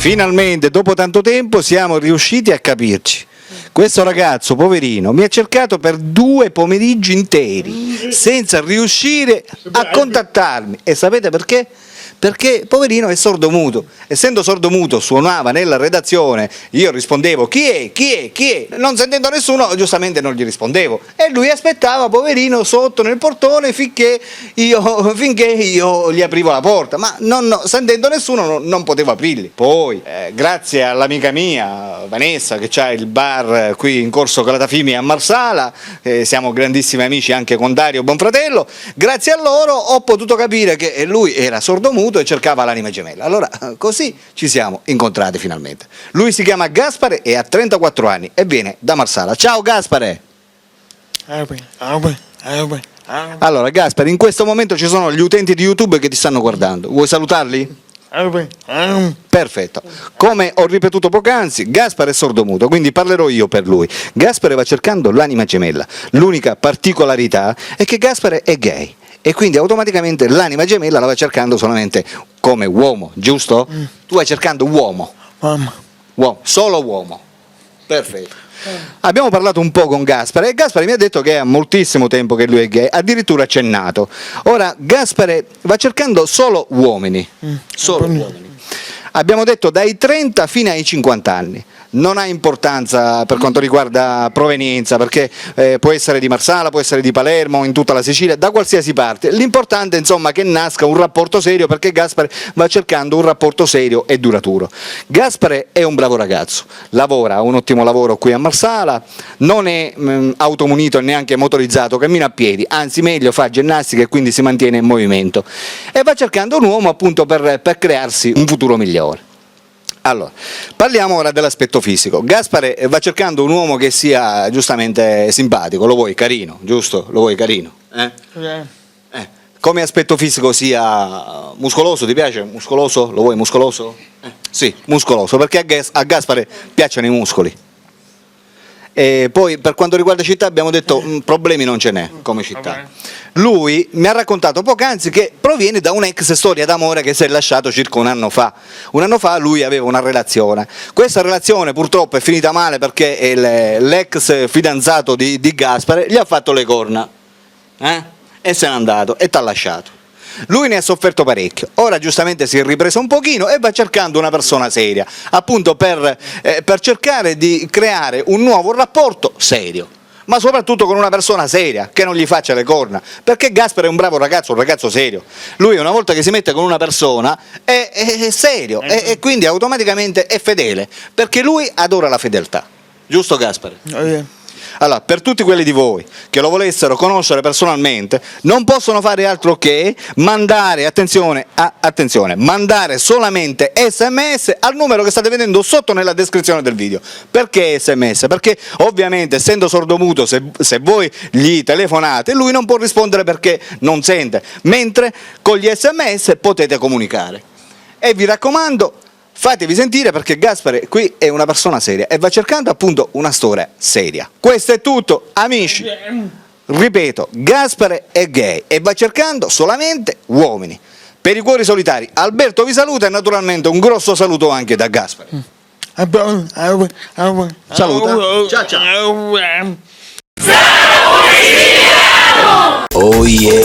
Finalmente, dopo tanto tempo, siamo riusciti a capirci. Questo ragazzo, poverino, mi ha cercato per 2 pomeriggi interi, senza riuscire a contattarmi. E sapete perché? Perché poverino è sordomuto. Essendo sordomuto suonava nella redazione, io rispondevo chi è, chi è, chi è? Non sentendo nessuno, giustamente non gli rispondevo. E lui aspettava, poverino, sotto nel portone finché io gli aprivo la porta, ma sentendo nessuno non potevo aprirli. Poi, grazie all'amica mia, Vanessa, che ha il bar qui in Corso Calatafimi a Marsala, siamo grandissimi amici anche con Dario Bonfratello, grazie a loro ho potuto capire che lui era sordomuto e cercava l'anima gemella. Allora così ci siamo incontrati finalmente. Lui si chiama Gaspare e ha 34 anni e viene da Marsala. Ciao Gaspare! Allora Gaspare, in questo momento ci sono gli utenti di YouTube che ti stanno guardando. Vuoi salutarli? Perfetto. Come ho ripetuto poc'anzi, Gaspare è sordomuto, quindi parlerò io per lui. Gaspare va cercando l'anima gemella. L'unica particolarità è che Gaspare è gay. E quindi automaticamente l'anima gemella la va cercando solamente come uomo, giusto? Tu vai cercando uomo. Uomo, solo uomo. Perfetto. Abbiamo parlato un po' con Gaspare e Gaspare mi ha detto che è moltissimo tempo che lui è gay, addirittura accennato. Ora Gaspare va cercando solo uomini. Solo uomini. Abbiamo detto dai 30 fino ai 50 anni. Non ha importanza per quanto riguarda provenienza, perché può essere di Marsala, può essere di Palermo, in tutta la Sicilia, da qualsiasi parte. L'importante insomma che nasca un rapporto serio, perché Gaspare va cercando un rapporto serio e duraturo. Gaspare è un bravo ragazzo, lavora, ha un ottimo lavoro qui a Marsala, non è automunito e neanche motorizzato, cammina a piedi, anzi meglio fa ginnastica e quindi si mantiene in movimento. E va cercando un uomo appunto per crearsi un futuro migliore. Allora, parliamo ora dell'aspetto fisico. Gaspare va cercando un uomo che sia giustamente simpatico, lo vuoi carino, giusto? Lo vuoi carino? Come aspetto fisico sia muscoloso, ti piace? Muscoloso? Lo vuoi muscoloso? Sì, muscoloso, perché a Gaspare piacciono i muscoli. E poi per quanto riguarda città abbiamo detto problemi non ce n'è come città. Lui mi ha raccontato poc'anzi che proviene da un'ex storia d'amore che si è lasciato circa un anno fa. Un anno fa lui aveva una relazione. Questa relazione purtroppo è finita male perché l'ex fidanzato di Gaspare gli ha fatto le corna e se n'è andato e t'ha lasciato. Lui ne ha sofferto parecchio, ora giustamente si è ripreso un pochino e va cercando una persona seria, appunto per cercare di creare un nuovo rapporto serio, ma soprattutto con una persona seria, che non gli faccia le corna, perché Gaspare è un bravo ragazzo, un ragazzo serio. Lui una volta che si mette con una persona è serio e quindi automaticamente è fedele, perché lui adora la fedeltà, giusto Gaspare? Allora, per tutti quelli di voi che lo volessero conoscere personalmente, non possono fare altro che mandare, mandare solamente SMS al numero che state vedendo sotto nella descrizione del video. Perché SMS? Perché ovviamente essendo sordomuto, se voi gli telefonate, lui non può rispondere perché non sente, mentre con gli SMS potete comunicare. E vi raccomando, fatevi sentire perché Gaspare qui è una persona seria e va cercando appunto una storia seria. Questo è tutto, amici. Ripeto, Gaspare è gay e va cercando solamente uomini. Per i cuori solitari, Alberto vi saluta e naturalmente un grosso saluto anche da Gaspare. Saluta. Ciao ciao. Oh yeah.